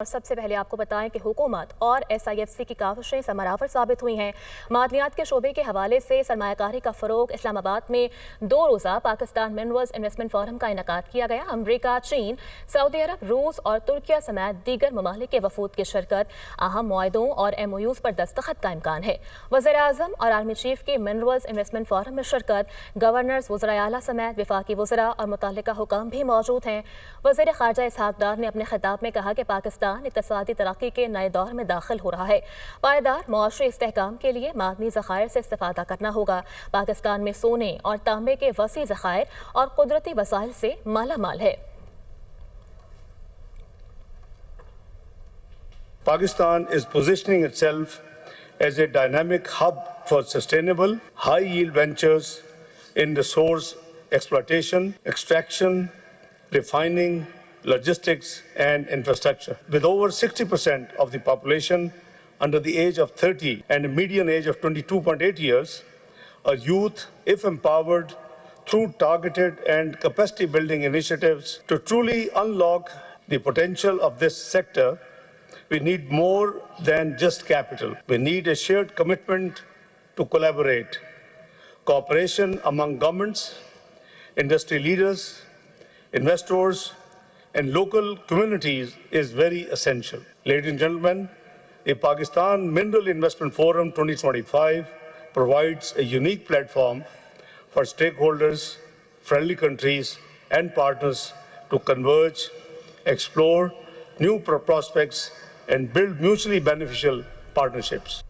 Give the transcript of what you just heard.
और सबसे पहले आपको बताएं कि हुकूमत और SIFC की काविशें समरावर साबित हुई हैं। मादनियात के शोबे के हवाले से सरमायाकारी का फ़रोग इस्लामाबाद में 2 रोज़ा पाकिस्तान मिनरल्स इन्वेस्टमेंट फोरम का इनेकाद किया गया। अमरीका, चीन, सऊदी अरब, रूस और तुर्किया समेत दीगर ममालिक के वफूद की शिरकत, अहम मुआहदों और MOUs पर दस्तखत का इम्कान है। वज़ीर-ए-आज़म और आर्मी चीफ की मिनरल्स इन्वेस्टमेंट फोरम में शिरकत, गवर्नर्स, वज़राए आला समेत वफाकी वज़रा और मुतल्लिका हुकाम भी मौजूद हैं। वज़ीर ख़ारजा इसहाक डार ने अपने खिताब में कहा कि पाकिस्तान इक़्तिसादी तरक्की के नए दौर में दाखिल हो रहा है। पायदार मुआशी इस्तेहकाम के लिए मादनी ज़खायर से इस्तिफ़ादा करना होगा। पाकिस्तान में सोने और तांबे के वसी ज़खायर और कुदरती वसाइल से मालामाल है। Pakistan is positioning itself as a dynamic hub for sustainable, high-yield ventures in resource exploitation, extraction, refining, logistics and infrastructure. With over 60% of the population under the age of 30 and a median age of 22.8 years, a youth, if empowered through targeted and capacity building initiatives to truly unlock the potential of this sector, we need more than just capital. We need a shared commitment to collaborate. Cooperation among governments, industry leaders, investors, and local communities is very essential. Ladies and gentlemen, the Pakistan Mineral Investment Forum 2025 provides a unique platform for stakeholders, friendly countries, and partners to converge, explore new prospects, and build mutually beneficial partnerships.